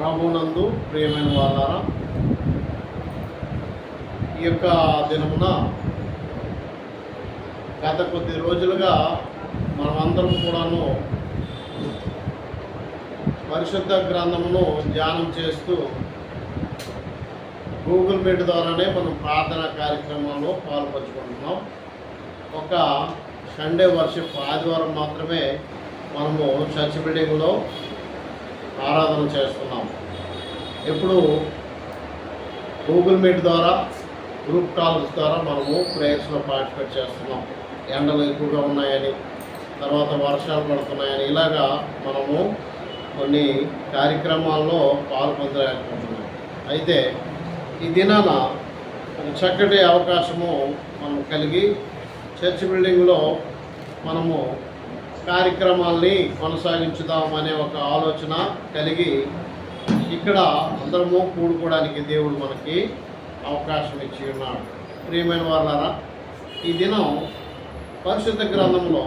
ప్రభునందు ప్రియమైన వాళ్ళారా, ఈ యొక్క దినమున గత కొద్ది రోజులుగా మనమందరం కూడాను పరిశుద్ధ గ్రంథమును ధ్యానం చేస్తూ గూగుల్ మీట్ ద్వారానే మనం ప్రార్థనా కార్యక్రమంలో పాల్పంచుకుంటున్నాం. ఒక సండే వర్షిప్ ఆదివారం మాత్రమే మనము చర్చ్ బిల్డింగ్లో ఆరాధన చేస్తున్నాం. ఇప్పుడు గూగుల్ మీట్ ద్వారా గ్రూప్ కాల్స్ ద్వారా మనము ప్రేయర్స్లో పార్టిసిపేట్ చేస్తున్నాం. ఎండలు ఎక్కువగా ఉన్నాయని, తర్వాత వర్షాలు పడుతున్నాయని, ఇలాగా మనము కొన్ని కార్యక్రమాల్లో పాల్పొందలేకపోతున్నాం. అయితే ఈ దినాన ఒక చక్కటి అవకాశము మనం కలిగి చర్చ్ బిల్డింగ్లో మనము కార్యక్రమాల్ని కొనసాగించుదామనే ఒక ఆలోచన కలిగి ఇక్కడ అందరము కూడుకోవడానికి దేవుడు మనకి అవకాశం ఇచ్చి ఉన్నాడు. ప్రియమైన వాళ్ళారా, ఈ దినం పరిశుద్ధ గ్రంథంలో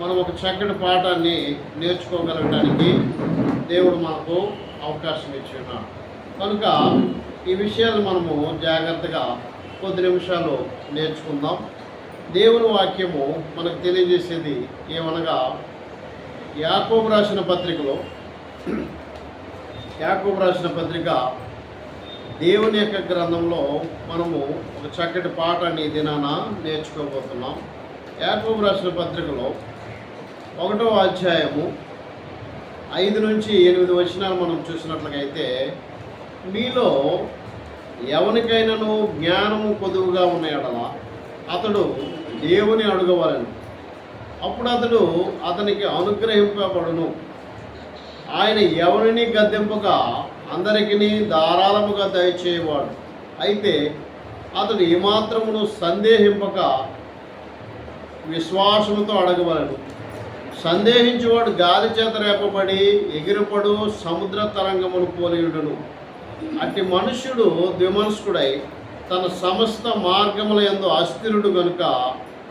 మనం ఒక చక్కటి పాఠాన్ని నేర్చుకోగలగడానికి దేవుడు మనకు అవకాశం ఇచ్చి ఉన్నాడు. కనుక ఈ విషయాలు మనము జాగ్రత్తగా కొద్ది నిమిషాలు నేర్చుకుందాం. దేవుని వాక్యము మనకు తెలియజేసేది ఏమనగా, యాకోబు రాసిన పత్రిక దేవుని యొక్క గ్రంథంలో మనము ఒక చక్కటి పాఠాన్ని దినాన నేర్చుకోబోతున్నాం. యాకోబు రాసిన పత్రికలో 1వ అధ్యాయము 5 నుంచి 8 వచనాలు మనం చూసినట్లయితే, మీలో ఎవరికైనాను జ్ఞానము కొదువుగా ఉన్న యెడల అతడు దేవుని అడగవలెను, అప్పుడు అతడు అతనికి అనుగ్రహింపబడును. ఆయన ఎవరిని గద్దెంపక అందరికీ ధారాళముగా దయచేయవాడు. అయితే అతడు ఏమాత్రమును సందేహింపక విశ్వాసముతో అడగవలెను. సందేహించేవాడు గాలి చేత రేపబడి ఎగిరిపడు సముద్ర తరంగమును పోలియుడును. అట్టి మనుష్యుడు ద్విమనస్కుడై తన సమస్త మార్గముల యందు అస్థిరుడు గనుక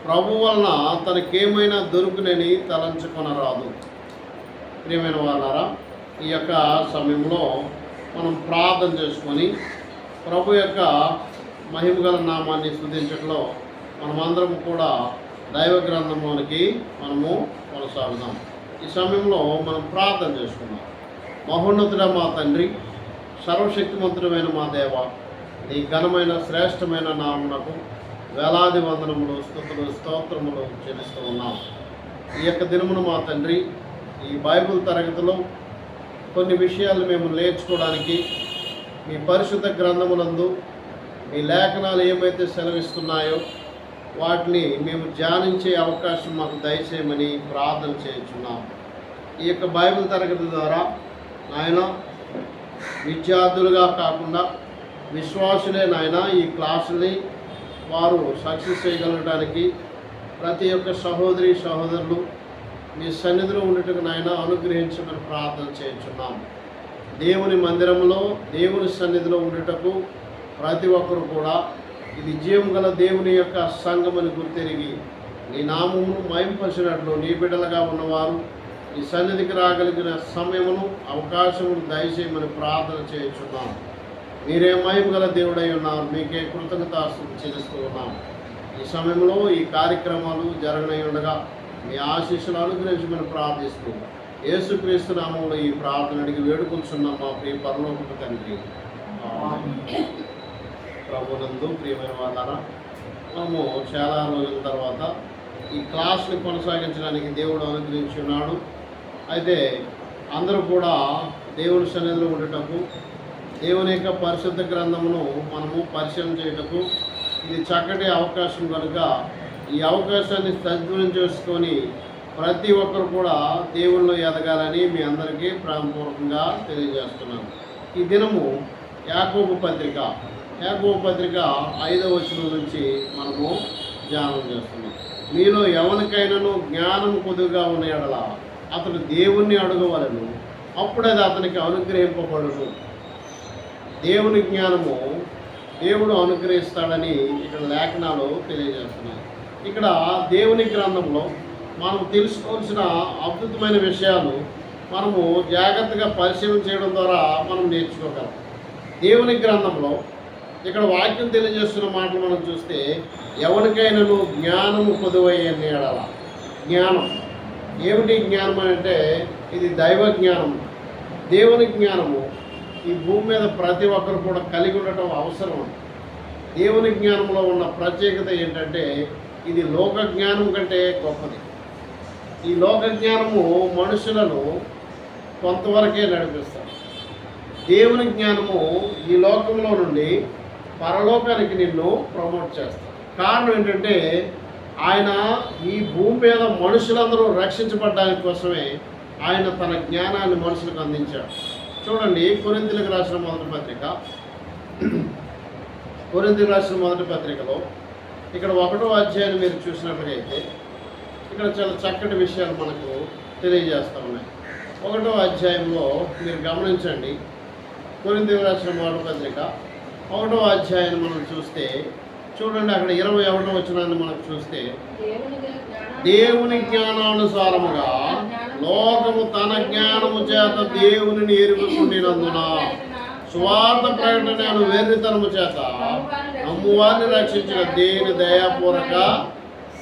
ప్రభు వలన తనకేమైనా దొరుకునని తలంచుకొనరాదు. ప్రియమైన వాళ్ళారా, ఈ యొక్క సమయంలో మనం ప్రార్థన చేసుకొని ప్రభు యొక్క మహిమగల నామాన్ని స్తుతించడంలో మనమందరం కూడా దైవ గ్రంథంలోనికి మనము కొనసాగుదాం. ఈ సమయంలో మనం ప్రార్థన చేసుకుందాం. మహోన్నతుడ మా తండ్రి, సర్వశక్తిమంతుడమైన మా దేవ, నీ ఘనమైన శ్రేష్టమైన నామమునకు వేలాది వందనములు, స్తుతులు, స్తోత్రములు చెల్లిస్తూ ఉన్నాం. ఈ యొక్క దినమును మా తండ్రి, ఈ బైబిల్ తరగతిలో కొన్ని విషయాలు మేము నేర్చుకోవడానికి మీ పరిశుద్ధ గ్రంథమునందు మీ లేఖనాలు ఏమైతే సెలవిస్తున్నాయో వాటిని మేము ధ్యానించే అవకాశం మాకు దయచేయమని ప్రార్థన చేయించున్నాం. ఈ యొక్క బైబిల్ తరగతి ద్వారా నాయన విద్యార్థులుగా కాకుండా విశ్వాసులే నాయన ఈ క్లాసుల్ని వారు సక్సెస్ చేయగలగడానికి ప్రతి ఒక్క సహోదరి సహోదరులు మీ సన్నిధిలో ఉండటకు నాయన అనుగ్రహించమని ప్రార్థన చేయించున్నాం. దేవుని మందిరంలో దేవుని సన్నిధిలో ఉండటకు ప్రతి ఒక్కరు కూడా ఇది జీవం గల దేవుని యొక్క సంఘమని గుర్తెరిగి నీ నామమును మహింపరిచినట్లు నీ బిడ్డలుగా ఉన్నవారు ఈ సన్నిధికి రాగలిగిన సమయమును అవకాశమును దయచేయమని ప్రార్థన చేయించున్నాం. మీరే మహిమ గల దేవుడై ఉన్నారు, మీకే కృతజ్ఞతాస్తుతులు చెల్లిస్తూ ఉన్నాం. ఈ సమయంలో ఈ కార్యక్రమాలు జరగనై ఉండగా మీ ఆశీస్సులు అనుగ్రహించమని ప్రార్థిస్తూ యేసుక్రీస్తు నామములో ఈ ప్రార్థన అడిగి వేడుకొంచున్నాం మా ప్రియ పరలోకపు తండ్రి. ప్రభునందు ప్రియమైన వాళ్ళారా, మనము చాలా రోజుల తర్వాత ఈ క్లాస్ని కొనసాగించడానికి దేవుడు అనుగ్రహించి ఉన్నాడు. అయితే అందరూ కూడా దేవుని సన్నిధిలో ఉండటకు, దేవుని యొక్క పరిశుద్ధ గ్రంథమును మనము పరిశీలన చేయటకు ఇది చక్కటి అవకాశం కనుక ఈ అవకాశాన్ని సద్వినియోగం చేసుకొని ప్రతి ఒక్కరు కూడా దేవుళ్ళు ఎదగాలని మీ అందరికీ ప్రేమపూర్వకంగా తెలియజేస్తున్నాను. ఈ దినము యాకోబు పత్రిక 5వ వచనం నుంచి మనము ధ్యానం చేస్తున్నాం. మీలో ఎవరికైనాను జ్ఞానం కొద్దిగా ఉన్న యెడల అతడు దేవుణ్ణి అడగవలెను, అప్పుడు అది అతనికి అనుగ్రహింపబడును. దేవుని జ్ఞానము దేవుడు అనుగ్రహిస్తాడని ఇక్కడ లేఖనాలు తెలియజేస్తున్నాయి. ఇక్కడ దేవుని గ్రంథంలో మనం తెలుసుకోవాల్సిన అద్భుతమైన విషయాలు మనము జాగ్రత్తగా పరిశీలన చేయడం ద్వారా మనం నేర్చుకోగలం. దేవుని గ్రంథంలో ఇక్కడ వాక్యం తెలియజేస్తున్న మాటలు మనం చూస్తే, ఎవరికైనాను జ్ఞానము పొదువయ్యే నీడల. జ్ఞానం ఏమిటి? జ్ఞానం అంటే ఇది దైవ జ్ఞానం, దేవుని జ్ఞానము. ఈ భూమి మీద ప్రతి ఒక్కరు కూడా కలిగి ఉండటం అవసరం. దేవుని జ్ఞానంలో ఉన్న ప్రత్యేకత ఏంటంటే ఇది లోక జ్ఞానం కంటే గొప్పది. ఈ లోక జ్ఞానము మనుషులను కొంతవరకే నడిపిస్తారు. దేవుని జ్ఞానము ఈ లోకంలో నుండి పరలోకానికి నిన్ను ప్రమోట్ చేస్తారు. కారణం ఏంటంటే ఆయన ఈ భూమి మీద మనుషులందరూ రక్షించబడడానికి కోసమే ఆయన తన జ్ఞానాన్ని మనుషులకు అందించాడు. చూడండి, కొరింథీయులకు రాసిన మొదటి పత్రికలో ఇక్కడ 1వ అధ్యాయం మీరు చూసినట్లయితే ఇక్కడ చాలా చక్కటి విషయాలు మనకు తెలియజేస్తూ ఉన్నాయి. 1వ అధ్యాయంలో మీరు గమనించండి. కొరింథీయులకు రాసిన మొదటి పత్రిక 1వ అధ్యాయాన్ని మనం చూస్తే చూడండి, అక్కడ 21వ వచనాన్ని మనం చూస్తే, దేవుని జ్ఞానానుసారముగా లోకము తన జ్ఞానము చేత దేవునిని ఎరుగుకుండినందున సువార్త ప్రకటనను వెర్రితనము చేత నమ్మువారిని రక్షించిన దేవుని దయాపూర్వక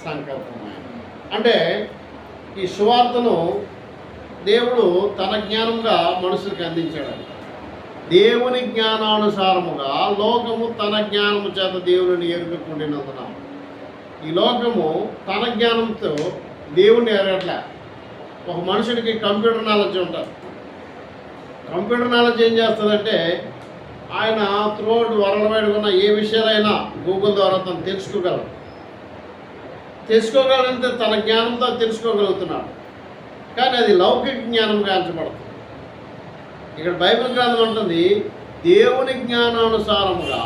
సంకల్పమైన. అంటే ఈ సువార్తను దేవుడు తన జ్ఞానంగా మనుషులకు అందించాడు. దేవుని జ్ఞానానుసారముగా లోకము తన జ్ఞానము చేత దేవుని ఎరుగుకుండినందున. ఈ లోకము తన జ్ఞానంతో దేవుణ్ణి ఎరగట్లే. ఒక మనుషుడికి కంప్యూటర్ నాలెడ్జ్ ఉంటుంది. కంప్యూటర్ నాలెడ్జ్ ఏం చేస్తుందంటే ఆయన త్రూఅవుట్ వరల్డ్ వైడ్ ఉన్న ఏ విషయాలైనా గూగుల్ ద్వారా తను తెలుసుకోగలంటే తన జ్ఞానంతో తెలుసుకోగలుగుతున్నాడు. కానీ అది లౌకిక జ్ఞానంగా ఎంచబడుతుంది. ఇక్కడ బైబిల్ గ్రంథం ఉంటుంది, దేవుని జ్ఞానానుసారముగా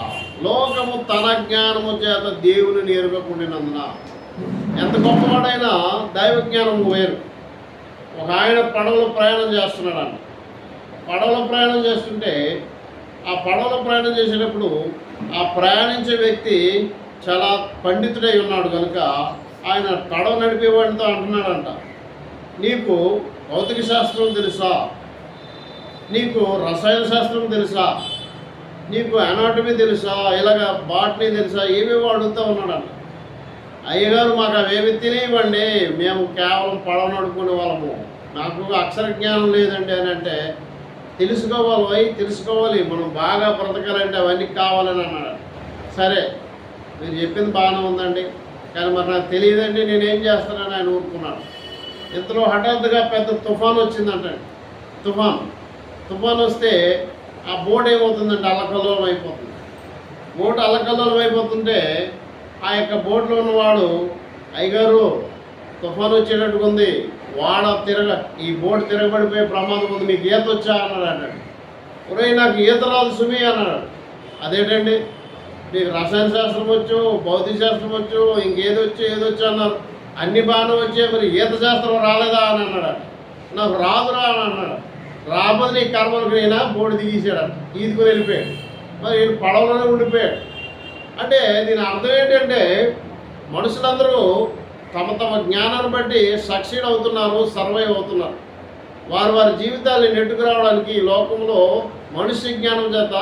లోకము తన జ్ఞానము చేత దేవుని ఎరుగకుండినందున. ఎంత గొప్పవాడైనా దైవ జ్ఞానం వేరు. ఒక ఆయన పడవలో ప్రయాణం చేస్తున్నాడంట. పడవలో ప్రయాణం చేస్తుంటే ఆ పడవలో ప్రయాణం చేసేటప్పుడు ఆ ప్రయాణించే వ్యక్తి చాలా పండితుడై ఉన్నాడు కనుక ఆయన పడవ నడిపేవాడితో అంటున్నాడంట, నీకు భౌతిక శాస్త్రం తెలుసా, నీకు రసాయన శాస్త్రం తెలుసా, నీకు అనాటమీ తెలుసా, ఇలాగ బాటనీ తెలుసా, ఏవేవో అడుగుతూ ఉన్నాడంట. అయ్యగారు మాకు అవేవి తెలియవండి, మేము కేవలం పడవ నడుపుకునే వాళ్ళము, నాకు అక్షర జ్ఞానం లేదండి అని అంటే, తెలుసుకోవాలి మనం బాగా బ్రతకాలంటే అవన్నీ కావాలని అన్నాడు. సరే మీరు చెప్పింది బాగానే ఉందండి, కానీ మరి నాకు తెలియదండి, నేనేం చేస్తానని ఆయన ఊరుకున్నాడు. ఇంతలో హఠాత్తుగా పెద్ద తుఫాన్ వచ్చిందంటండి. తుఫాన్ వస్తే ఆ బోట్ ఏమవుతుందంటే అల్లకల్లోలం అయిపోతుంది. బోట్ అల్లకల్లోలం అయిపోతుంటే ఆ యొక్క బోట్లో ఉన్నవాడు, అయ్యగారు తుఫాన్ వచ్చేటట్టుగా ఉంది, ఈ బోట్ తిరగబడిపోయే ప్రమాదం ఉంది, మీకు ఈత వచ్చా అన్నాడు. అంటాడు, ఒరే నాకు ఈత రాదు సుమి అన్నాడు. అదేంటండి మీకు రసాయన శాస్త్రం వచ్చు, భౌతిక శాస్త్రం వచ్చు, ఏదొచ్చు అన్నారు, అన్ని బాగానే వచ్చాయి, మరి ఈత శాస్త్రం రాలేదా అని అన్నాడు. నాకు రాదురా అని అన్నాడు. రాబోదు నీ కర్మలకు నేనా బోర్డు దిగేసాడు, ఈదుకుని వెళ్ళిపోయాడు. మరి నేను పడవలోనే ఉండిపోయాడు. అంటే దీని అర్థం ఏంటంటే మనుషులందరూ తమ జ్ఞానాన్ని బట్టి సక్సీడ్ అవుతున్నారు, సర్వైవ్ అవుతున్నారు. వారి జీవితాన్ని నెట్టుకు రావడానికి ఈ లోకంలో మనుష్య జ్ఞానం చేత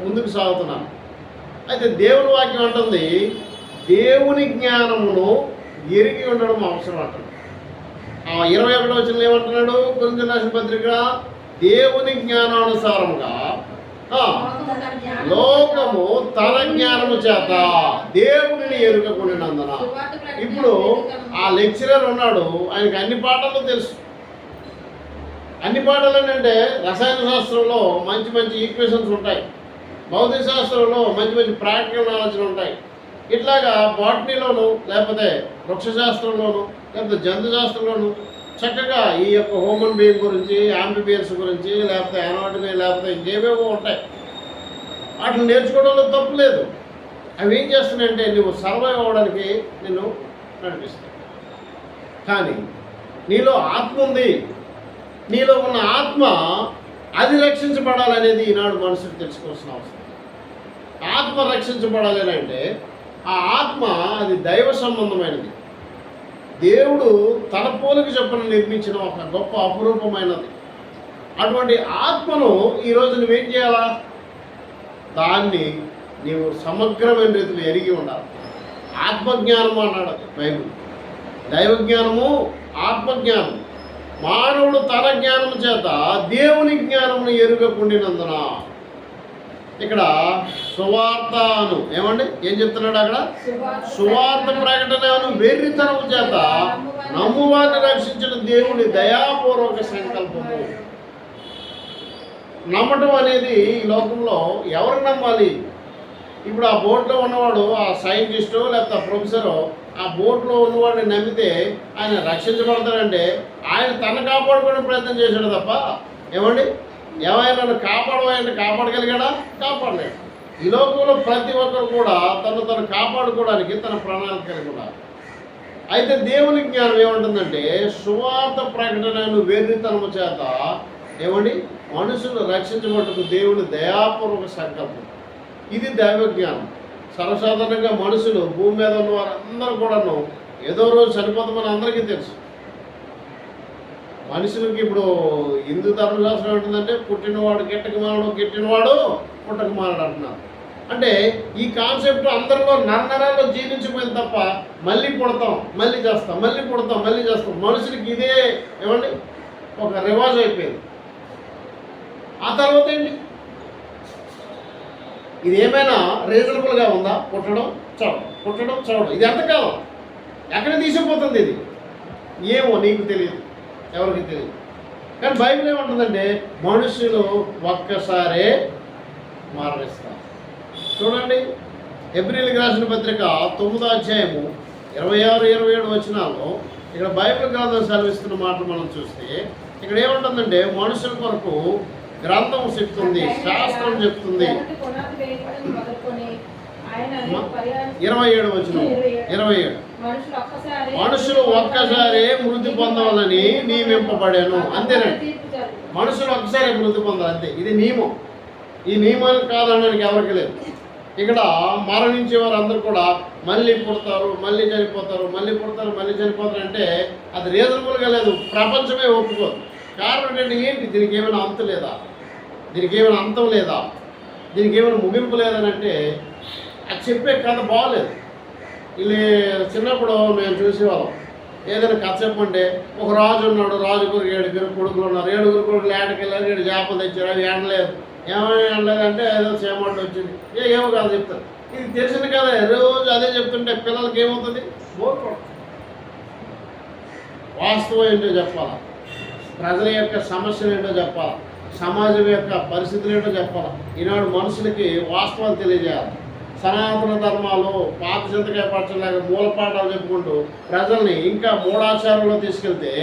ముందుకు సాగుతున్నారు. అయితే దేవుని వాక్యం అంటుంది, దేవుని జ్ఞానమును ఎరిగి ఉండడం అవసరం అంటుంది. 21వ వచనంలో ఏమంటున్నాడు? కొరింథీయులకు రాసిన పత్రిక, దేవుని జ్ఞానానుసారముగా లోకము తన జ్ఞానము చేత దేవునిని ఎరుగకుండినందున. ఇప్పుడు ఆ లెక్చరర్ ఉన్నాడు, ఆయనకి అన్ని పాఠాలు తెలుసు. అన్ని పాఠాలు ఏంటంటే రసాయన శాస్త్రంలో మంచి ఈక్వేషన్స్ ఉంటాయి, భౌతిక శాస్త్రంలో మంచి ప్రాక్టికల్ నాలెడ్జ్లు ఉంటాయి. ఇట్లాగా బాటనీలోను లేకపోతే వృక్షశాస్త్రంలోను లేకపోతే జంతుశాస్త్రంలోను చక్కగా ఈ యొక్క హ్యూమన్ బీయింగ్ గురించి, యాంఫిబియన్స్ గురించి, లేకపోతే అనాటమీ, లేకపోతే ఇంకేవేవో ఉంటాయి. వాటిని నేర్చుకోవడంలో తప్పు లేదు. అవి ఏం చేస్తున్నాయంటే నువ్వు సర్వైవ్ అవ్వడానికి నిన్ను నడిపిస్తాయి. కానీ నీలో ఆత్మ ఉంది, నీలో ఉన్న ఆత్మ అది రక్షించబడాలనేది ఈనాడు మనుషులు తెలుసుకోవాల్సిన అవసరం. ఆత్మ రక్షించబడాలి అంటే ఆ ఆత్మ అది దైవ సంబంధమైనది. దేవుడు తన పోలిక చొప్పున నిర్మించిన ఒక గొప్ప అపురూపమైనది. అటువంటి ఆత్మను ఈరోజు నువ్వేం చేయాలా? దాన్ని నీవు సమగ్రమైన రీతిలో ఎరిగి ఉండాలి. ఆత్మజ్ఞానము అన్నాడు బైబిల్. దైవజ్ఞానము, ఆత్మజ్ఞానం. మానవుడు తన జ్ఞానము చేత దేవుని జ్ఞానమును ఎరుగకుండినందున. ఇక్కడ సువార్తను ఏమండి ఏం చెప్తున్నాడు అక్కడ? సువార్త ప్రకటనను వెర్రితనము చేత నమ్మువారిని రక్షించిన దేవుని దయాపూర్వక సంకల్పము. నమ్మటం అనేది ఈ లోకంలో ఎవరు నమ్మాలి? ఇప్పుడు ఆ బోట్లో ఉన్నవాడు, ఆ సైంటిస్టు లేకపోతే ఆ ప్రొఫెసరు, ఆ బోట్లో ఉన్నవాడిని నమ్మితే ఆయన రక్షించబడతాడంటే ఆయన తను కాపాడుకునే ప్రయత్నం చేశాడు తప్ప ఏమండి ఏమైనా నన్ను కాపాడవాయంటే కాపాడగలిగాడా? కాపాడలేడు. ఈ లోకంలో ప్రతి ఒక్కరు కూడా తను కాపాడుకోవడానికి తన ప్రణాళిక కలిగి ఉండాలి. అయితే దేవుని జ్ఞానం ఏమంటుందంటే సువార్త ప్రకటనను వెర్రితనము చేత ఏమండి మనుషులు రక్షించబట్టుకు దేవుని దయాపూర్వక సంకల్పం. ఇది దైవ జ్ఞానం. సర్వసాధారణంగా మనుషులు భూమి మీద ఉన్న వారందరూ కూడాను ఏదో రోజు చనిపోతామని అందరికీ తెలుసు. మనుషులకి ఇప్పుడు హిందూ ధర్మశాస్త్రం ఏంటంటే పుట్టినవాడు గిట్టక మానడు, గిట్టినవాడు పుట్టక మానడు అంటున్నారు. అంటే ఈ కాన్సెప్ట్ అందరిలో నరనరాల్లో జీవించిపోయింది తప్ప మళ్ళీ పుడతాం, మళ్ళీ చేస్తాం, మళ్ళీ పుడతాం, మళ్ళీ చేస్తాం. మనుషులకి ఇదే ఏమండి ఒక రివాజ్ అయిపోయింది. ఆ తర్వాత ఏంటి? ఇది ఏమైనా రీజనబుల్గా ఉందా? పుట్టడం చావడం, పుట్టడం చావడం. ఇది ఎంతకాలం ఎక్కడ తీసుకుపోతుంది? ఇది ఏమో నీకు తెలియదు, ఎవరికి తెలియదు. కానీ బైబిల్ ఏమంటుందంటే మనుషులు ఒక్కసారే మరణిస్తారు. చూడండి, హెబ్రీయులకు రాసిన పత్రిక 9వ అధ్యాయము 26-27 వచనాల్లో ఇక్కడ బైబిల్ గ్రంథం సెలవిస్తున్న మాటలు మనం చూస్తే ఇక్కడ ఏముంటుందంటే మనుషుల కొరకు గ్రంథం చెప్తుంది, శాస్త్రం చెప్తుంది. 27 వచనం 27 మనుషులు ఒక్కసారి మృతి పొందవాలని నియమింపబడాను. అంతేనండి, మనుషులు ఒక్కసారి మృతి పొందాలి, అంతే. ఇది నియమం. ఈ నియమాలు కాదనడానికి ఎవరికి లేదు. ఇక్కడ మరణించే వారు అందరూ కూడా మళ్ళీ పుడతారు, మళ్ళీ చనిపోతారు, మళ్ళీ పుడతారు, మళ్ళీ చనిపోతారు అంటే అది రీజనబుల్గా లేదు. ప్రపంచమే ఒప్పుకోదు. కారణం ఏంటి? దీనికి ఏమైనా అంతు లేదా? దీనికి ఏమైనా అంతం లేదా? దీనికి ఏమైనా ముగింపు లేదని అంటే అది చెప్పే కథ బాగలేదు. వీళ్ళు చిన్నప్పుడు మేము చూసేవాళ్ళం. ఏదైనా కథ చెప్పంటే ఒక రాజు ఉన్నాడు, రాజు కొరకు 7 కొడుకులు ఉన్నారు. 7 కొడుకులు ఏటకెళ్ళారు, 7 చేపలు తెచ్చారు, అవి ఎండలేదు. ఏమైనా ఎండలేదంటే ఏదో చేమంట వచ్చింది, ఏమో కాదు చెప్తారు. ఇది తెలిసిన కదా, రోజు అదే చెప్తుంటే పిల్లలకి ఏమవుతుంది? బోర్. వాస్తవం ఏంటో చెప్పాలా, ప్రజల యొక్క సమస్యలు ఏంటో చెప్పాలా, సమాజం యొక్క పరిస్థితులు ఏంటో చెప్పాలా. ఈనాడు మనుషులకి వాస్తవాలు తెలియజేయాలి. సనాతన ధర్మాలు పాత చింతకాయ పరచలాగా మూలపాఠాలు చెప్పుకుంటూ ప్రజల్ని ఇంకా మూఢాచారంలో తీసుకెళ్తే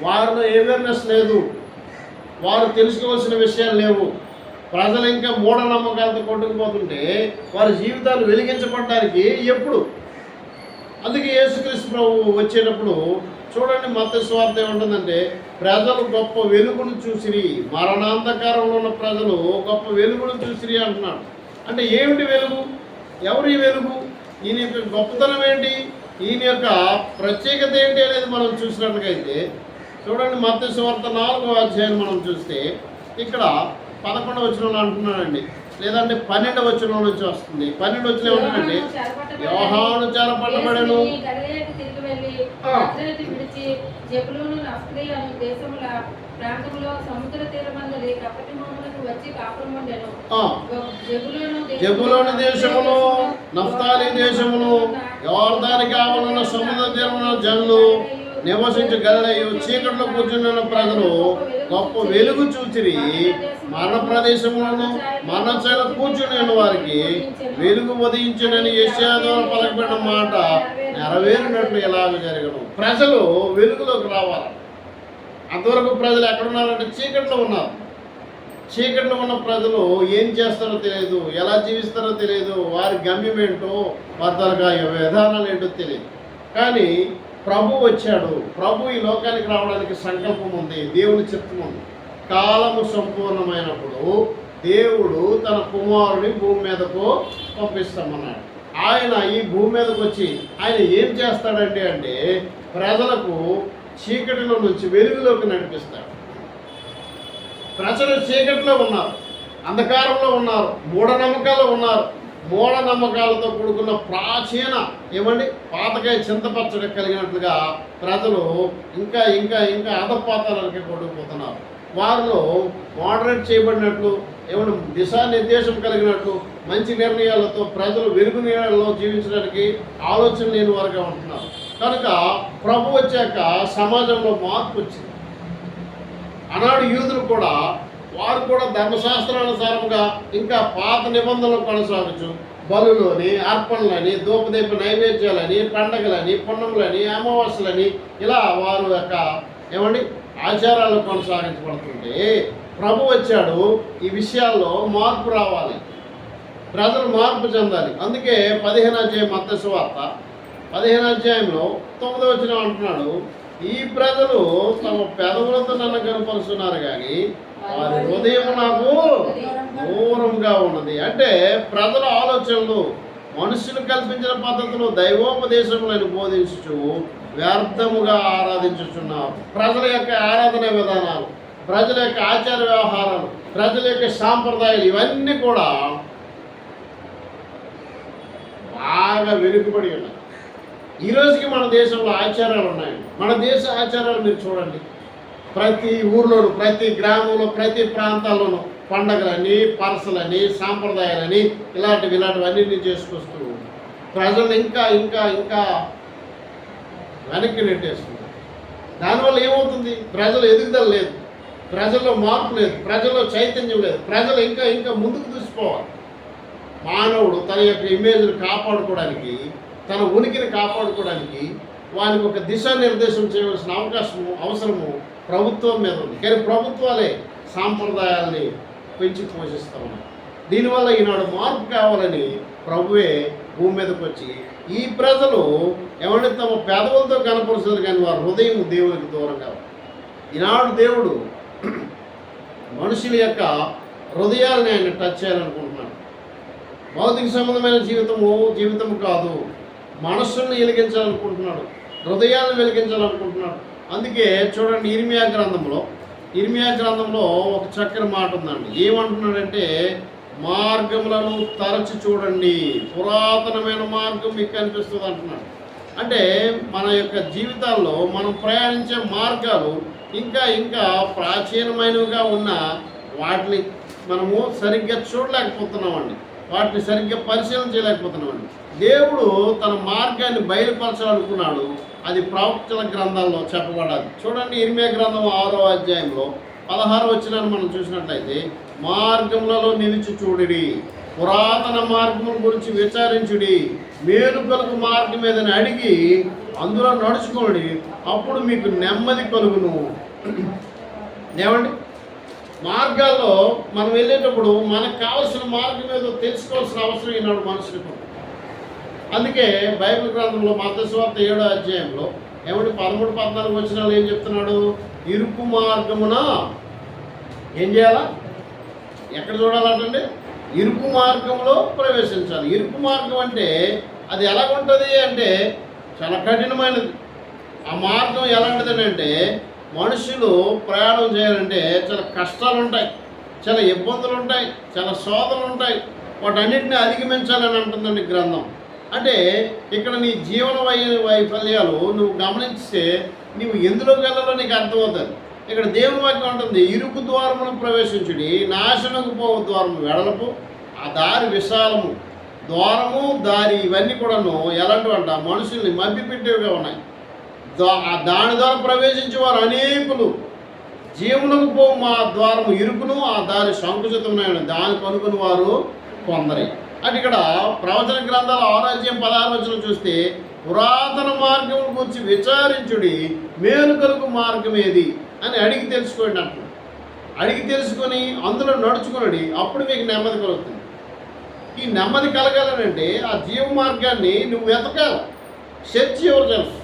వారిలో అవేర్నెస్ లేదు, వారు తెలుసుకోవాల్సిన విషయాలు లేవు. ప్రజలు ఇంకా మూఢనమ్మకాలతో కొట్టుకుపోతుంటే వారి జీవితాలు వెలిగించబడడానికి ఎప్పుడు? అందుకే యేసుక్రీస్తు ప్రభు వచ్చేటప్పుడు చూడండి, మత్తయి సువార్త ఏముంటుందంటే ప్రజలు గొప్ప వెలుగును చూసిరి, మరణాంధకారంలో ఉన్న ప్రజలు గొప్ప వెలుగును చూసిరి అంటున్నాడు. అంటే ఏమిటి వెలుగు? ఎవరు ఈ వెలుగు? ఈయన యొక్క గొప్పతనం ఏంటి? ఈయన యొక్క ప్రత్యేకత ఏంటి అనేది మనం చూసినట్లయితే చూడండి, మత్తయి సువార్త 4వ అధ్యాయం మనం చూస్తే ఇక్కడ 11వ వచనంలో అంటున్నాడండి, లేదంటే 12వ వచనం నుంచి వస్తుంది. 12వ వచనం ఏమంటుందంటే యోహాను చెరపట్టబడెను, జెబూలూను దేశమును, నఫ్తాలి దేశమును, యోర్దానికి ఆవలన సముద్ర తీరమున జనులు నివసించి గలిలయ చీకట్లో కూర్చున్న ప్రజలు గొప్ప వెలుగు చూచిరి. మరణ ప్రదేశములను మరణశైల కూర్చుని వారికి వెలుగు ఉదయించునని యెషయా ద్వారా పలకబడిన మాట నెరవేరినట్లు ఎలాగ జరగను. ప్రజలు వెలుగులోకి రావాలి. అంతవరకు ప్రజలు ఎక్కడున్నారంటే చీకట్లో ఉన్నారు. చీకట్లో ఉన్న ప్రజలు ఏం చేస్తారో తెలియదు, ఎలా జీవిస్తారో తెలియదు, వారి గమ్యం ఏంటో, వారి తరగా విధానాలు ఏంటో తెలియదు. కానీ ప్రభు వచ్చాడు. ప్రభు ఈ లోకానికి రావడానికి సంకల్పం ఉంది, దేవుని చిత్తం ఉంది. కాలము సంపూర్ణమైనప్పుడు దేవుడు తన కుమారుని భూమి మీదకు పంపిస్తామన్నాడు. ఆయన ఈ భూమి మీదకి వచ్చి ఆయన ఏం చేస్తాడంటే ప్రజలకు చీకటిలో నుంచి వెలుగులోకి నడిపిస్తాడు. ప్రజలు చీకటిలో ఉన్నారు, అంధకారంలో ఉన్నారు, మూఢనమ్మకాలు ఉన్నారు. మూఢనమ్మకాలతో కూడుకున్న ప్రాచీన పాతకాయ చింతపచ్చడి కలిగినట్లుగా ప్రజలు ఇంకా ఇంకా ఇంకా అధపాతాలకి కొట్టుకుపోతున్నారు. వారిలో మోడరేట్ చేయబడినట్లు దిశానిర్దేశం కలిగినట్లు మంచి నిర్ణయాలతో ప్రజలు వెలుగు నీడల్లో జీవించడానికి ఆలోచన లేని వారుగా ఉంటున్నారు. కనుక ప్రభు వచ్చాక సమాజంలో మార్పు వచ్చింది. ఆనాడు యూదులు కూడా వారు కూడా ధర్మశాస్త్రానుసారంగా ఇంకా పాత నిబంధనలు కొనసాగచ్చు. బలులని, అర్పణలని, ధూపదీప నైవేద్యాలని, పండగలని, పున్నములని, అమావాస్యలని ఇలా వారు యొక్క ఆచారాలు కొనసాగించబడుతుంటే ప్రభు వచ్చాడు. ఈ విషయాల్లో మార్పు రావాలి, ప్రజలు మార్పు చెందాలి. అందుకే 15వ అధ్యాయం మత్తయి సువార్త 15వ అధ్యాయంలో 9వ వచనం అంటున్నాడు, ఈ ప్రజలు తమ పెదవులతో నన్ను కనపరుస్తున్నారు కానీ వారి హృదయం నాకు దూరంగా ఉన్నది. అంటే ప్రజల ఆలోచనలు మనుషులు కల్పించిన పద్ధతులు దైవోపదేశములను బోధించుచు వ్యర్థముగా ఆరాధించుచున్నారు. ప్రజల యొక్క ఆరాధన విధానాలు, ప్రజల యొక్క ఆచార వ్యవహారాలు, ప్రజల యొక్క సాంప్రదాయాలు ఇవన్నీ కూడా బాగా వెనుకబడి ఉన్నాయి. ఈ రోజుకి మన దేశంలో ఆచారాలు ఉన్నాయండి. మన దేశ ఆచారాలు మీరు చూడండి, ప్రతి ఊర్లోనూ, ప్రతి గ్రామంలో, ప్రతి ప్రాంతాల్లోనూ పండగలని, పరసలని, సాంప్రదాయాలని ఇలాంటివన్నీ చేసుకొస్తూ ప్రజలు ఇంకా ఇంకా ఇంకా వెనక్కి నెట్టేస్తున్నారు. దానివల్ల ఏమవుతుంది? ప్రజలు ఎదుగుదల లేదు, ప్రజల్లో మార్పు లేదు, ప్రజల్లో చైతన్యం లేదు. ప్రజలు ఇంకా ఇంకా ముందుకు దూసిపోవాలి. మానవుడు తన యొక్క ఇమేజ్ని కాపాడుకోవడానికి, తన ఉనికిని కాపాడుకోవడానికి వానికి ఒక దిశానిర్దేశం చేయవలసిన అవసరము ప్రభుత్వం మీద ఉంది. కానీ ప్రభుత్వాలే సాంప్రదాయాల్ని పెంచి పోషిస్తూ ఉన్నాయి. దీనివల్ల ఈనాడు మార్పు కావాలని ప్రభువే భూమి మీదకి వచ్చి ఈ ప్రజలు తమ పెదవులతో కనపరుస్తారు కానీ వారి హృదయం దేవునికి దూరంగా ఉంది. ఈనాడు దేవుడు మనుషుల యొక్క హృదయాలని ఆయన టచ్ చేయాలనుకుంటున్నాడు. భౌతిక సంబంధమైన జీవితము కాదు, మనస్సును వెలిగించాలనుకుంటున్నాడు, హృదయాలను వెలిగించాలనుకుంటున్నాడు. అందుకే చూడండి, ఇర్మియా గ్రంథంలో ఒక చక్కని మాట ఉందండి. ఏమంటున్నాడంటే, మార్గములను తరచి చూడండి, పురాతనమైన మార్గం మీకు కనిపిస్తుంది అంటున్నాడు. అంటే మన యొక్క జీవితాల్లో మనం ప్రయాణించే మార్గాలు ఇంకా ఇంకా ప్రాచీనమైనవిగా ఉన్న వాటిని మనము సరిగ్గా చూడలేకపోతున్నామండి, వాటిని సరిగ్గా పరిశీలన చేయలేకపోతున్నామండి. దేవుడు తన మార్గాన్ని బయలుపరచాలనుకున్నాడు. అది ప్రవక్తల గ్రంథాల్లో చెప్పబడాలి. చూడండి, ఇర్మియా గ్రంథం 6వ అధ్యాయంలో 16వ వచనాన్ని మనం చూసినట్లయితే, మార్గములలో నిలిచి చూడుడి, పురాతన మార్గముల గురించి విచారించుడి, మేలు కలుగు మార్గం ఏదని అడిగి అందులో నడుచుకోండి, అప్పుడు మీకు నెమ్మది కలుగును. ఏమండి, మార్గాల్లో మనం వెళ్ళేటప్పుడు మనకు కావాల్సిన మార్గం ఏదో తెలుసుకోవాల్సిన అవసరం ఈనాడు మనుషులకు. అందుకే బైబిల్ గ్రంథంలో మత్తయి సువార్త 7వ అధ్యాయంలో 13-14 వచనాలు ఏం చెప్తున్నాడు? ఇరుకు మార్గమున ఏం చేయాలా? ఎక్కడ చూడాలంటే ఇరుకు మార్గంలో ప్రవేశించాలి. ఇరుకు మార్గం అంటే అది ఎలాగుంటుంది అంటే చాలా కఠినమైనది. ఆ మార్గం ఎలాంటిది అంటే మనుషులు ప్రయాణం చేయాలంటే చాలా కష్టాలు ఉంటాయి, చాలా ఇబ్బందులు ఉంటాయి, చాలా శోధనలు ఉంటాయి. వాటన్నిటిని అధిగమించాలని అంటుందండి గ్రంథం. అంటే ఇక్కడ నీ జీవన వైఫల్యాలు నువ్వు గమనిస్తే నువ్వు ఎందులోకి వెళ్ళాలో నీకు అర్థమవుతుంది. ఇక్కడ దేవుని వాక్యం ఉంటుంది, ఇరుకు ద్వారమును ప్రవేశించుడి, నాశనకు పోవు ద్వారము వెడలపు, ఆ దారి విశాలము. ద్వారము, దారి ఇవన్నీ కూడాను ఎలాంటివంట మనుషుల్ని మభ్యపెట్టేవిగా ఉన్నాయి. దాని ద్వారా ప్రవేశించేవారు అనేకులు. జీవనకు పోవు మా ద్వారము ఇరుకును, ఆ దారి సంకుచితమైన దాని కనుగొని వారు కొందరే. అంటే ఇక్కడ ప్రవచన గ్రంథాల 6వ అధ్యాయం 16వ వచనం చూస్తే, పురాతన మార్గం గురించి విచారించుడి, మేలు కలుగు మార్గం ఏది అని అడిగి తెలుసుకోండి అంటున్నాడు. అడిగి తెలుసుకొని అందులో నడుచుకుని అప్పుడు మీకు నెమ్మది కలుగుతుంది. ఈ నెమ్మది కలగాలనంటే ఆ జీవ మార్గాన్ని నువ్వు వెతకాలి. Search your self.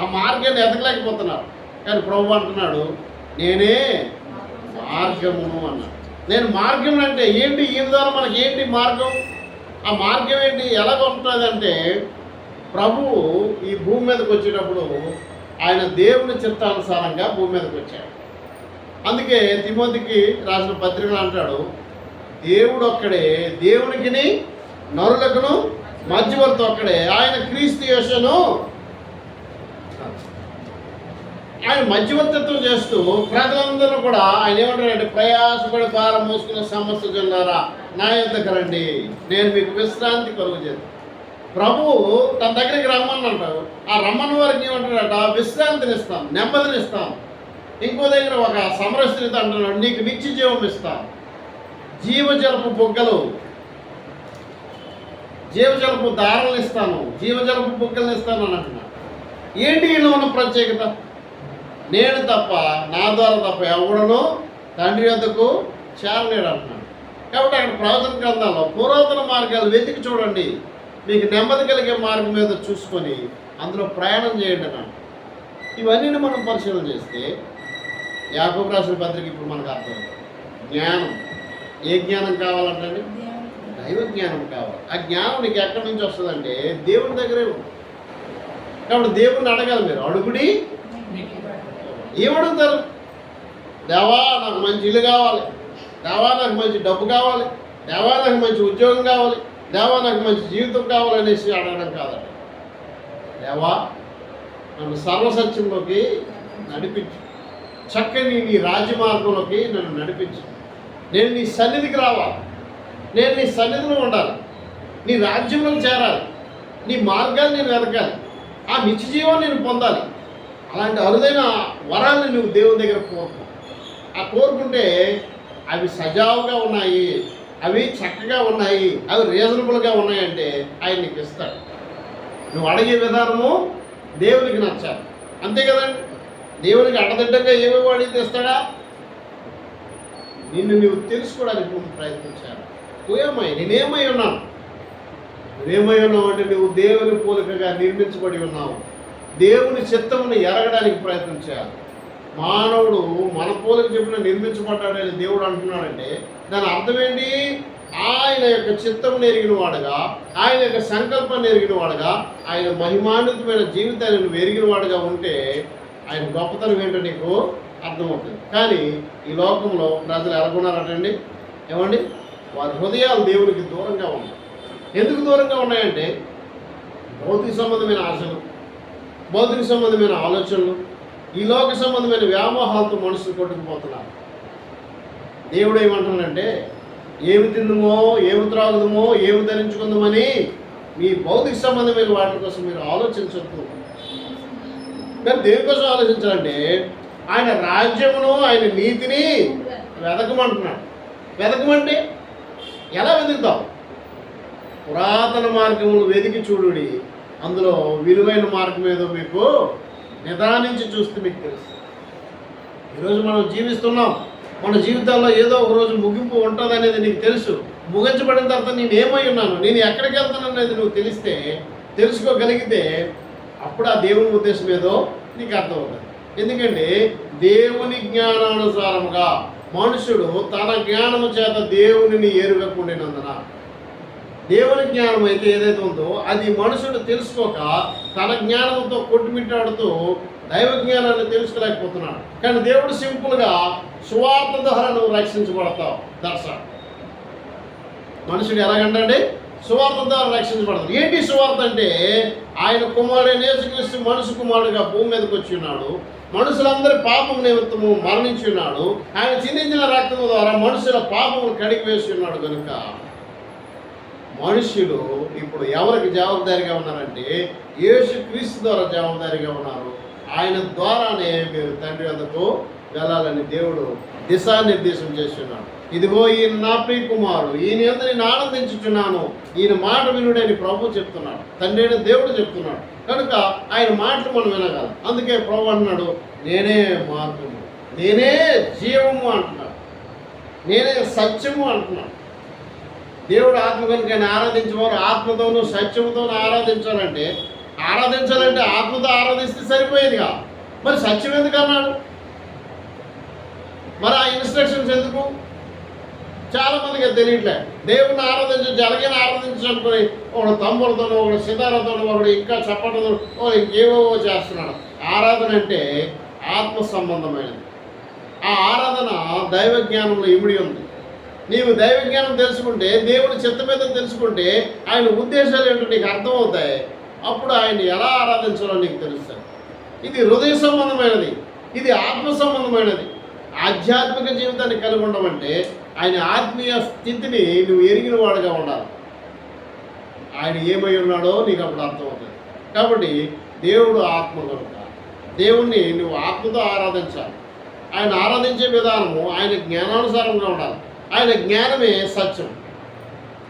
ఆ మార్గాన్ని ఎతకలేకపోతున్నారు. కానీ ప్రభు అంటున్నాడు, నేనే మార్గమును అన్నాడు. నేను మార్గం అంటే ఏంటి? ఈయన ద్వారా మనకి ఏంటి మార్గం? ఆ మార్గం ఏంటి? ఎలాగ ఉంటుందంటే ప్రభువు ఈ భూమి మీదకి వచ్చేటప్పుడు ఆయన దేవుని చిత్తానుసారంగా భూమి మీదకి వచ్చాడు. అందుకే తిమోతికి రాసిన పత్రికలు అంటాడు, దేవుడు ఒక్కడే, దేవునికిని నరులకును మధ్యవర్తి ఒక్కడే, ఆయన క్రీస్తు యేసును ఆయన మధ్యవర్తిత్వం చేస్తూ ప్రజలందరూ కూడా ఆయన ఏమంటారంటే, ప్రయాసపడి భారం మోసుకున్న సమస్య చెందారా నా యొద్దకు రండి, నేను మీకు విశ్రాంతి కలుగు చేస్తాను. ప్రభువు తన దగ్గరికి రమ్మని అంటాడు. ఆ రమ్మని వారికి ఏమంటాడట, విశ్రాంతిని ఇస్తాం, నెమ్మదిని ఇస్తాం. ఇంకో దగ్గర ఒక సమరస్థితి అంటున్నాడు, నీకు నిత్య జీవం ఇస్తాం, జీవజలపు బొగ్గలు, జీవజలపు దారాలను ఇస్తాను, జీవజలపు బొగ్గలను ఇస్తాను అని అంటున్నాడు. ఏంటి వీళ్ళు ఉన్న ప్రత్యేకత? నేను తప్ప, నా ద్వారా తప్ప ఎవడనో తండ్రి వద్దకు చేరలేడు అంటున్నాడు. కాబట్టి అక్కడ ప్రవచన గ్రంథాల్లో పురాతన మార్గాలు వెతికి చూడండి, మీకు నెమ్మది కలిగే మార్గం మీద చూసుకొని అందులో ప్రయాణం చేయండి అన్నాడు. ఇవన్నీ మనం పరిశీలన చేస్తే యాకోబు రాసిన పత్రిక ఇప్పుడు మనకు అర్థమవుతుంది. జ్ఞానం, ఏ జ్ఞానం కావాలంటే దైవ జ్ఞానం కావాలి. ఆ జ్ఞానం నీకు ఎక్కడి నుంచి వస్తుందంటే దేవుని దగ్గరే ఉంది. కాబట్టి దేవుడిని అడగాలి. మీరు అడుగుడి ఏమడుగుతారు? దేవా నాకు మంచి ఇల్లు కావాలి, దేవా నాకు మంచి డబ్బు కావాలి, దేవా నాకు మంచి ఉద్యోగం కావాలి, దేవా నాకు మంచి జీవితం కావాలనేసి అడగడం కాదట. దేవా నన్ను సర్వసత్యంలోకి నడిపించు, చక్కని నీ రాజ్య మార్గంలోకి నన్ను నడిపించు, నేను నీ సన్నిధికి రావాలి, నేను నీ సన్నిధిలో ఉండాలి, నీ రాజ్యంలోకి చేరాలి, నీ మార్గాన్ని నేను వెతకాలి, ఆ నిత్య జీవాన్ని నేను పొందాలి. అలాంటి అరుదైన వరాన్ని నువ్వు దేవుని దగ్గర కోరుకో. ఆ కోరుకుంటే అవి సజావుగా ఉన్నాయి, అవి చక్కగా ఉన్నాయి, అవి రీజనబుల్గా ఉన్నాయంటే ఆయన నీకు ఇస్తాడు. నువ్వు అడిగే విధానము దేవునికి నచ్చాలి, అంతే కదండి. దేవునికి అడ్డదిడ్డంగా ఏమేమి అడిగి తెస్తాడా? నిన్ను నువ్వు తెలుసుకోవడానికి నువ్వు ప్రయత్నించాలి. నువ్వేమై నేనేమై ఉన్నాను, నువ్వేమై ఉన్నావు అంటే నువ్వు దేవుని పోలికగా నిర్మించబడి ఉన్నావు. దేవుని చిత్తమును ఎరగడానికి ప్రయత్నం చేయాలి. మానవుడు మన పోలిక చెప్పిన నిర్మించబడ్డాడని దేవుడు అంటున్నాడంటే దాని అర్థం ఏంటి? ఆయన యొక్క చిత్తమును ఎరిగిన వాడుగా, ఆయన యొక్క సంకల్పాన్ని ఎరిగిన వాడుగా, ఆయన మహిమాన్వితమైన జీవితాన్ని నువ్వు ఎరిగిన వాడుగా ఉంటే ఆయన గొప్పతనం ఏంటో నీకు అర్థమవుతుంది. కానీ ఈ లోకంలో ప్రజలు ఎలాగున్నారటండి? ఏమండి, వారి హృదయాలు దేవునికి దూరంగా ఉన్నాయి. ఎందుకు దూరంగా ఉన్నాయంటే భౌతిక సంబంధమైన ఆశలు, భౌతిక సంబంధమైన ఆలోచనలు, ఈ లోక సంబంధమైన వ్యామోహాలతో మనుషులు కొట్టుకుపోతున్నారు. దేవుడు ఏమంటున్నాడంటే, ఏమి తిందుమో, ఏమి త్రాగుదమో, ఏమి ధరించుకుందామని మీ భౌతిక సంబంధమైన వాటి కోసం మీరు ఆలోచించద్దు. కానీ దేనికోసం ఆలోచించాలంటే ఆయన రాజ్యమును, ఆయన నీతిని వెతకమంటున్నాడు. వెతకమంటే ఎలా వెతుకుతావు? పురాతన మార్గములు వెతికి చూడుడి, అందులో విలువైన మార్గం ఏదో మీకు నిదానించి చూస్తే మీకు తెలుసు. ఈరోజు మనం జీవిస్తున్నాం, మన జీవితాల్లో ఏదో ఒక రోజు ముగింపు ఉంటుంది అనేది నీకు తెలుసు. ముగించబడిన తర్వాత నేను ఏమై ఉన్నాను, నేను ఎక్కడికి వెళ్తాను అనేది నువ్వు తెలుసుకోగలిగితే అప్పుడు ఆ దేవుని ఉద్దేశం ఏదో నీకు అర్థమవుతుంది. ఎందుకంటే దేవుని జ్ఞానానుసారముగా మనుషుడు తన జ్ఞానము చేత దేవునిని ఎరుగకుండినందున, దేవుని జ్ఞానం అయితే ఏదైతే ఉందో అది మనుషుడు తెలుసుకోక తన జ్ఞానంతో కొట్టుమిట్టాడుతూ దైవ జ్ఞానాన్ని తెలుసుకోలేకపోతున్నాడు. కానీ దేవుడు సింపుల్గా సువార్త ద్వారా నువ్వు రక్షించబడతావు. దర్శనం మనుషుడు ఎలాగంటే సువార్త ద్వారా రక్షించబడతాడు. ఏంటి సువార్త అంటే ఆయన కుమారుడైన యేసుక్రీస్తు మనుషు కుమారుడుగా భూమి మీదకి వచ్చి ఉన్నాడు, మనుషులందరి పాపం నిమిత్తము మరణించి ఉన్నాడు, ఆయన చిందించిన రక్తము ద్వారా మనుషుల పాపములు కడిగి వేసి ఉన్నాడు. కనుక మనుష్యులు ఇప్పుడు ఎవరికి జవాబుదారీగా ఉన్నారంటే యేసుక్రీస్తు ద్వారా జవాబుదారీగా ఉన్నారు. ఆయన ద్వారానే మీరు తండ్రి వద్దకు వెళ్ళాలని దేవుడు దిశానిర్దేశం చేస్తున్నాడు. ఇదిగో ఈయన నా ప్రియ కుమారుడు, ఈయన యందు నేను ఆనందించుచున్నాను, ఈయన మాట వినుడని ప్రభు చెప్తున్నాడు, తండ్రి అయిన దేవుడు చెప్తున్నాడు. కనుక ఆయన మాటలు మనం వినగలం. అందుకే ప్రభు అంటున్నాడు, నేనే మార్గము, నేనే జీవము అంటున్నాడు, నేనే సత్యము అంటున్నాడు. దేవుడు ఆత్మ కనుక ఆయన ఆరాధించేవారు ఆత్మతోనూ సత్యముతోనూ ఆరాధించాలంటే ఆత్మతో ఆరాధిస్తే సరిపోయేదిగా. మరి సత్యం ఎందుకు అన్నాడు? మరి ఆ ఇన్స్ట్రక్షన్స్ ఎందుకు? చాలా మందికి తెలియట్లే. దేవుణ్ణి జరగని ఆరాధించాలనుకుని ఒకడు తంబులతోనూ, ఒకడు సితారతోనూ, ఒకడు ఇంకా చప్పటితో, ఒకడు ఇంకేవో చేస్తున్నాడు. ఆరాధన అంటే ఆత్మ సంబంధమైనది. ఆ ఆరాధన దైవ జ్ఞానంలో ఇమిడి ఉంది. నీవు దైవ జ్ఞానం తెలుసుకుంటే, దేవుని చిత్తమేదో తెలుసుకుంటే, ఆయన ఉద్దేశాలు ఏంటో నీకు అర్థమవుతాయి. అప్పుడు ఆయన ఎలా ఆరాధించాలో నీకు తెలుస్తుంది. ఇది హృదయ సంబంధమైనది, ఇది ఆత్మ సంబంధమైనది. ఆధ్యాత్మిక జీవితాన్ని కలిగి ఉండమంటే ఆయన ఆత్మీయ స్థితిని నువ్వు ఎరిగిన వాడుగా ఉండాలి. ఆయన ఏమై ఉన్నాడో నీకు అప్పుడు అర్థమవుతుంది. కాబట్టి దేవుడు ఆత్మ కనుక దేవుణ్ణి నువ్వు ఆత్మతో ఆరాధించాలి. ఆయన ఆరాధించే విధానము ఆయన జ్ఞానానుసారంగా ఉండాలి. ఆయన జ్ఞానమే సత్యం.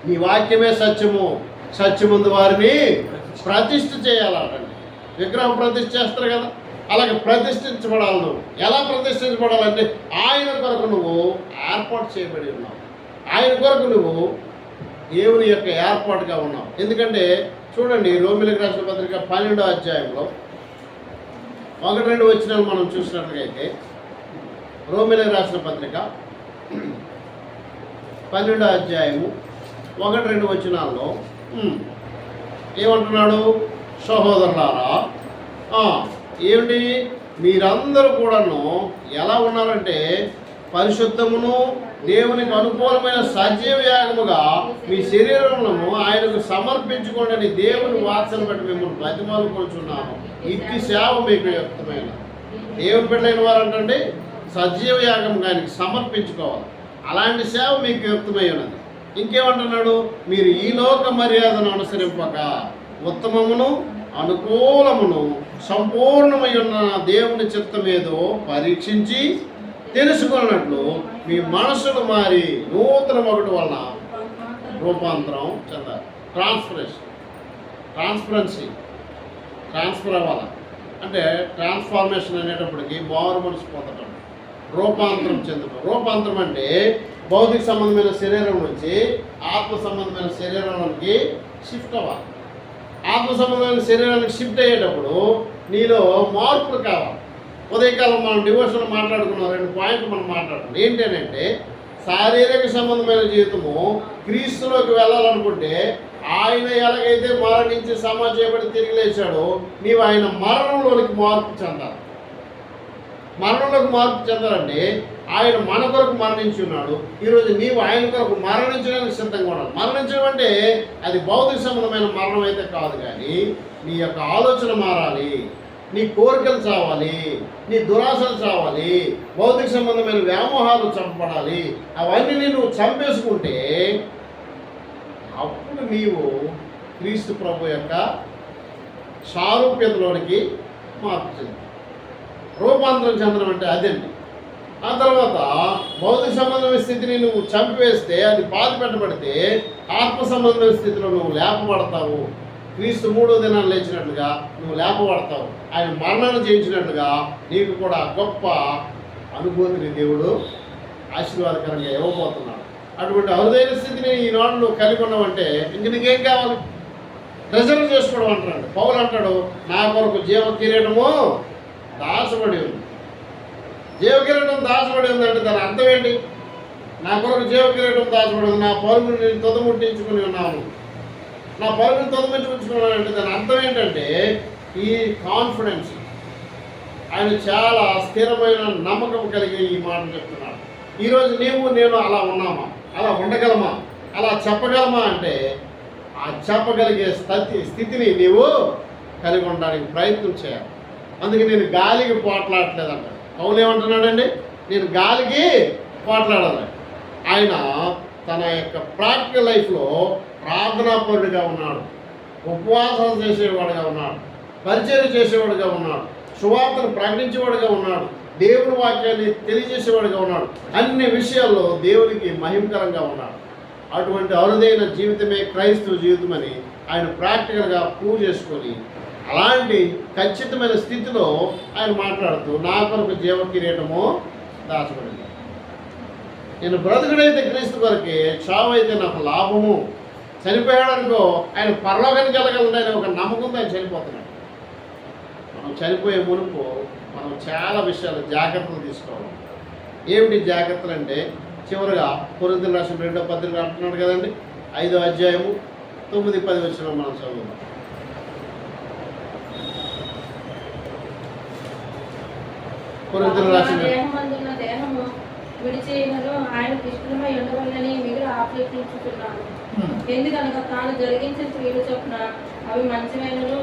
నీ వాక్యమే సత్యము, సత్యముందు వారిని ప్రతిష్ఠ చేయాలంటండి. విగ్రహం ప్రతిష్ఠ చేస్తారు కదా, అలాగే ప్రతిష్ఠించబడాలి. నువ్వు ఎలా ప్రతిష్ఠించబడాలంటే ఆయన కొరకు నువ్వు ఏర్పాటు చేయబడి ఉన్నావు. ఆయన కొరకు నువ్వు దేవుని యొక్క ఏర్పాటుగా ఉన్నావు. ఎందుకంటే చూడండి, రోమిలికి రాసిన పత్రిక 12వ అధ్యాయంలో 1-2 వచనాలు మనం చూసినట్లయితే, రోమిలికి రాసిన పత్రిక 12వ అధ్యాయము 1-2 వచనాల్లో ఏమంటున్నాడు? సహోదరులారా, ఏమిటి మీరందరూ కూడాను ఎలా ఉన్నారంటే పరిశుద్ధమును దేవునికి అనుకూలమైన సజీవ యాగముగా మీ శరీరములను ఆయనకు సమర్పించుకోండి. దేవుని వాత్సల్యం బట్టి మిమ్మల్ని బతిమాలుకొనుచున్నాను. ఇట్టి సేవ మీకు యుక్తమైన. దేవుని బిడ్డలైన వారు అంటే సజీవ యాగముగా ఆయనకి సమర్పించుకోవాలి. అలాంటి సేవ మీకు యుక్తమై ఉన్నది. ఇంకేమంటున్నాడు? మీరు ఈ లోక మర్యాదను అనుసరింపక ఉత్తమమును అనుకూలమును సంపూర్ణమై ఉన్న దేవుని చిత్తమేదో పరీక్షించి తెలుసుకున్నట్లు మీ మనసులు మారి నూతన ఒకటి వలన రూపాంతరం చెందాలి. ట్రాన్స్ఫర్ అవ్వాలి. అంటే ట్రాన్స్ఫార్మేషన్ అనేటప్పటికి మారు మనసు పొందడం, రూపాంతరం చెందడం. రూపాంతరం అంటే భౌతిక సంబంధమైన శరీరం నుంచి ఆత్మ సంబంధమైన శరీరంలోకి షిఫ్ట్ అవ్వాలి. ఆత్మ సంబంధమైన శరీరానికి షిఫ్ట్ అయ్యేటప్పుడు నీలో మార్పులు కావాలి. ఉదయకాలం మనం డివోషన్ మాట్లాడుకున్నాం, 2 పాయింట్లు మనం మాట్లాడుకున్నాం. ఏంటంటే శారీరక సంబంధమైన జీవితము క్రీస్తులోకి వెళ్ళాలనుకుంటే ఆయన ఎలాగైతే మరణించి సమాజం చేయబడి తిరిగి లేచాడో నీవు ఆయన మరణంలోనికి మార్పు చెందాలి. మరణంలోకి మార్పు చెందాలంటే ఆయన మన కొరకు మరణించి ఉన్నాడు. ఈరోజు నీవు ఆయన కొరకు మరణించడానికి సిద్ధంగా ఉండాలి. మరణించడం అంటే అది భౌతిక సంబంధమైన మరణం అయితే కాదు, కానీ నీ యొక్క ఆలోచన మారాలి, నీ కోరికలు చావాలి, నీ దురాశలు చావాలి, భౌతిక సంబంధమైన వ్యామోహాలు చంపబడాలి. అవన్నీ నువ్వు చంపేసుకుంటే అప్పుడు నీవు క్రీస్తు ప్రభు యొక్క సారూప్యతలోనికి మార్పు చెంది రూపాంతరం చెందడం అంటే అదండి. ఆ తర్వాత భౌతిక సంబంధమైన స్థితిని నువ్వు చంపివేస్తే, అది బాధ పెట్టబడితే ఆత్మ సంబంధమైన స్థితిలో నువ్వు లేపబడతావు. క్రీస్తు 3వ దినాన్ని లేచినట్లుగా నువ్వు లేపబడతావు. ఆయన మరణాన్ని జయించినట్లుగా నీకు కూడా గొప్ప అనుభూతిని దేవుడు ఆశీర్వాదకరంగా ఇవ్వబోతున్నాడు. అటువంటి అరుదైన స్థితిని ఈనాడు నువ్వు కలిగి ఉన్నావంటే ఇంక నీకేం కావాలి? రిజర్వ్ చేసుకోవడం అంటున్నాడు. పౌలు అంటాడు, నా కొరకు జీవ కిరీటము దాచబడి ఉంది. జీవకిరీటం దాచబడి ఉందంటే దాని అర్థం ఏంటి? నా కొరకు జీవకిరీటం దాచబడి ఉంది, నా పరుగుని నేను తొదముట్టించుకుని ఉన్నాను, నా పరుగుని తొదముట్టించుకున్నాను అంటే దాని అర్థం ఏంటంటే ఈ కాన్ఫిడెన్స్. ఆయన చాలా స్థిరమైన నమ్మకం కలిగి ఈ మాట చెప్తున్నాడు. ఈరోజు నేను అలా ఉన్నామా, అలా ఉండగలమా, అలా చెప్పగలమా అంటే ఆ చెప్పగలిగే స్థితిని నీవు కలిగి ఉండడానికి ప్రయత్నం చేయాలి. అందుకే నేను గాలికి పోట్లాడలేదంట. పౌలు ఏమంటున్నాడండి? నేను గాలికి పోట్లాడాలి. ఆయన తన యొక్క ప్రాక్టికల్ లైఫ్లో ప్రార్థనాపరుడిగా ఉన్నాడు, ఉపవాసాలు చేసేవాడుగా ఉన్నాడు, పరిచర్య చేసేవాడుగా ఉన్నాడు, సువార్తను ప్రకటించేవాడుగా ఉన్నాడు, దేవుని వాక్యాన్ని తెలియజేసేవాడుగా ఉన్నాడు. అన్ని విషయాల్లో దేవునికి మహిమకరంగా ఉన్నాడు. అటువంటి అరుదైన జీవితమే క్రైస్తవ జీవితం అని ఆయన ప్రాక్టికల్గా ప్రూవ్ చేసుకొని అలాంటి ఖచ్చితమైన స్థితిలో ఆయన మాట్లాడుతూ నా కొరకు జీవ కిరీటము దాచబడింది. నేను బ్రతుకుడైతే క్రీస్తు కొరకే, చావు అయితే నాకు లాభము. చనిపోయాడనుకో ఆయన పరలోకానికి వెళ్ళగలడని ఒక నమ్మకంతో ఆయన చనిపోతున్నాడు. మనం చనిపోయే మునుపు మనం చాలా విషయాలు జాగ్రత్తలు తీసుకోవాలి. ఏమిటి జాగ్రత్తలు అంటే చివరిగా కొరింథీయులకు రాసిన 2వ పత్రిక అంటున్నాడు కదండి, 5వ అధ్యాయము 9, 10 వచనం మనం చదువుదాం. కొరింథీయులకు రాసిన దేహము విడిచేయనను ఆయనకు ఇష్టమై ఉండవలనని మీరు ఆజ్ఞాపించుచున్నాను. ఎందుకనగా తాను జరిగించిన క్రియలు చొప్పున అవి మంచివైనను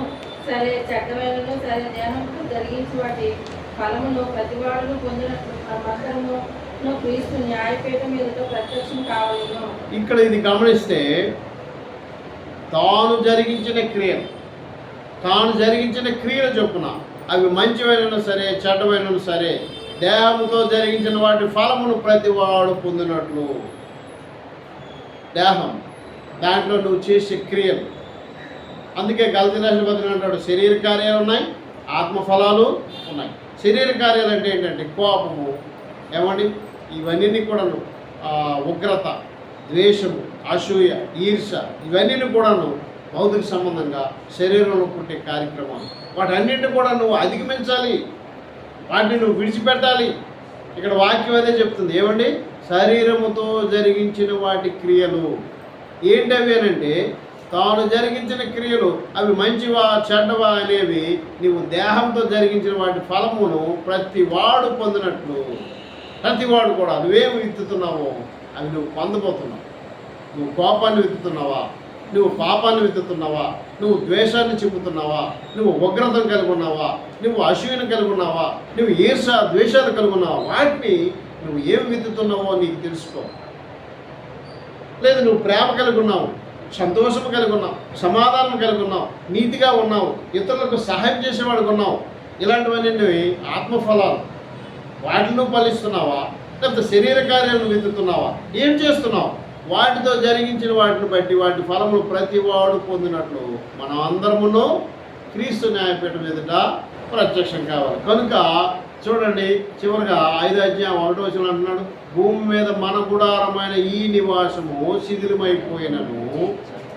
సరే, చెడ్డమైనను సరే, దేహంతో జరిగించి వాటి ఫలమును ప్రతివాడును పొందినట్లు మనమందరము క్రీస్తు న్యాయపీఠం మీదట ప్రత్యక్షం కావాలను. ఇక్కడ ఇది గమనిస్తే, తాను జరిగించిన క్రియలు చొప్పున అవి మంచివైనను సరే, చెడ్డమైనను సరే, దేహంతో జరిగించిన వాటి ఫలమును ప్రతివాడు పొందినట్లు. దేహం దాంట్లో నువ్వు చేసే క్రియలు. అందుకే గలతీయులకు రాసిన పత్రిక అంటాడు, శరీర కార్యాలు ఉన్నాయి, ఆత్మఫలాలు ఉన్నాయి. శరీర కార్యాలు అంటే ఏంటంటే కోపము, ఏమండి, ఇవన్నీ కూడాను ఉగ్రత, ద్వేషము, అసూయ, ఈర్ష, ఇవన్నీ కూడాను భౌతిక సంబంధంగా శరీరంలో పుట్టే కార్యక్రమాలు. వాటన్నింటినీ కూడా నువ్వు అధిగమించాలి, వాటిని నువ్వు విడిచిపెట్టాలి. ఇక్కడ వాక్యం అదే చెప్తుంది. ఏమండి, శరీరముతో జరిగించిన వాటి క్రియలు ఏంటవి అనంటే, తాను జరిగించిన క్రియలు అవి మంచివా చెడ్డవా అనేవి నీవు దేహంతో జరిగించిన వాటి ఫలమును ప్రతివాడు పొందినట్లు. ప్రతివాడు కూడా నువ్వేమి విత్తుతున్నావో అవి నువ్వు పొందబోతున్నావు. నువ్వు కోపాన్ని విత్తుతున్నావా, నువ్వు పాపాన్ని విత్తుతున్నావా, నువ్వు ద్వేషాన్ని చెబుతున్నావా, నువ్వు ఉగ్రతను కలిగి ఉన్నావా, నువ్వు అసూయను కలిగి ఉన్నావా, నువ్వు ఈర్ష ద్వేషాలు కలిగి ఉన్నావా, వాటిని నువ్వు ఏమి విత్తుతున్నావో నీకు తెలుసుకో. లేదు, నువ్వు ప్రేమ కలిగి ఉన్నావు, సంతోషం కలిగి ఉన్నావు, సమాధానం కలిగి ఉన్నావు, నీతిగా ఉన్నావు, ఇతరులకు సహాయం చేసేవాడికి ఉన్నావు, ఇలాంటివన్నీ ఆత్మఫలాలు. వాటిని ఫలిస్తున్నావా, లేకపోతే శరీర కార్యాలను విత్తుతున్నావా, ఏం చేస్తున్నావు? వాటితో జరిగించిన వాటిని బట్టి వాటి ఫలములు ప్రతివాడు పొందినట్లు మనం అందరమును క్రీస్తు న్యాయపీఠం ఎదుట ప్రత్యక్షం కావాలి. కనుక చూడండి, చివరిగా 5వ అధ్యాయం 1వ వచనం అంటున్నాడు, భూమి మీద మన గుడారమైన ఈ నివాసము శిథిలమైపోయినను,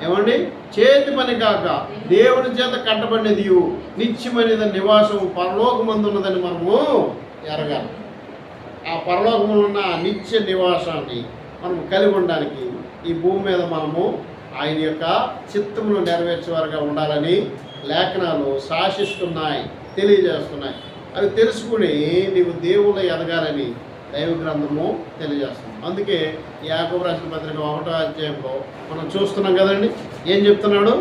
ఏమండి, చేతి పని కాక దేవుని చేత కట్టబడినది నిత్యమైనది నివాసము పరలోకమందున్నదని మనము ఎరగాలి. ఆ పరలోకములో ఉన్న నిత్య నివాసాన్ని మనం కలిగి ఉండడానికి ఈ భూమి మీద మనము ఆయన యొక్క చిత్తమును నెరవేర్చేవారుగా ఉండాలని లేఖనాలు శాసిస్తున్నాయి, తెలియజేస్తున్నాయి. అవి తెలుసుకుని నీవు దేవుళ్ళ ఎదగాలని దైవ గ్రంథము తెలియజేస్తుంది. అందుకే యాకోబు రాసిన పత్రిక 1వ అధ్యాయంలో మనం చూస్తున్నాం కదండి, ఏం చెప్తున్నాడు?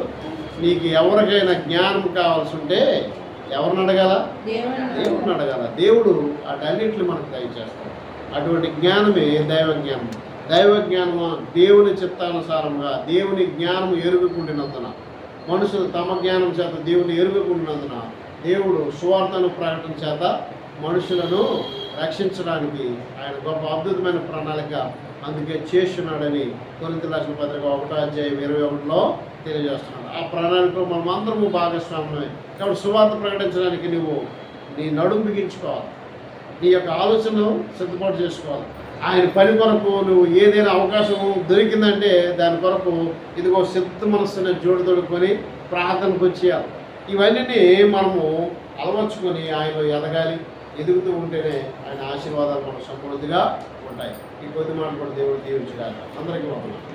నీకు ఎవరికైనా జ్ఞానం కావాల్సి ఉంటే ఎవరిని అడగాల? దేవుడిని అడగాల. దేవుడు అటన్నింటిని మనకు దయచేస్తాడు. అటువంటి జ్ఞానమే దైవ జ్ఞానం. దైవ జ్ఞానము దేవుని చిత్తానుసారంగా దేవుని జ్ఞానం ఎరుగుకుంటున్నందున, మనుషులు తమ జ్ఞానం చేత దేవుని ఎరుగుకుంటున్నందున దేవుడు సువార్తను ప్రకటన చేత మనుషులను రక్షించడానికి ఆయన గొప్ప అద్భుతమైన ప్రణాళిక అందుకే చేస్తున్నాడని కొరింథీయులకు రాసిన పత్రిక 1వ అధ్యాయం 21లో తెలియజేస్తున్నాడు. ఆ ప్రణాళికలో మనం అందరము భాగస్వామ్యమే. కాబట్టి సువార్త ప్రకటించడానికి నువ్వు నీ నడుము బిగించుకోవాలి, నీ యొక్క ఆలోచనను సిద్ధపాటు చేసుకోవాలి. ఆయన పని కొరకు నువ్వు ఏదైనా అవకాశం దొరికిందంటే దాని కొరకు ఇదిగో సిద్ధ మనస్సుని జోడు తొడుక్కొని ప్రార్థనకు వచ్చేయాలి. ఇవన్నీ మనము అలవర్చుకొని ఆయనలో ఎదగాలి. ఎదుగుతూ ఉంటేనే ఆయన ఆశీర్వాదాలు మనకు సమృద్ధిగా ఉంటాయి. ఈ కొద్ది మాట కూడా దేవుడు దీవించగాలి. అందరికీ వందనాలు.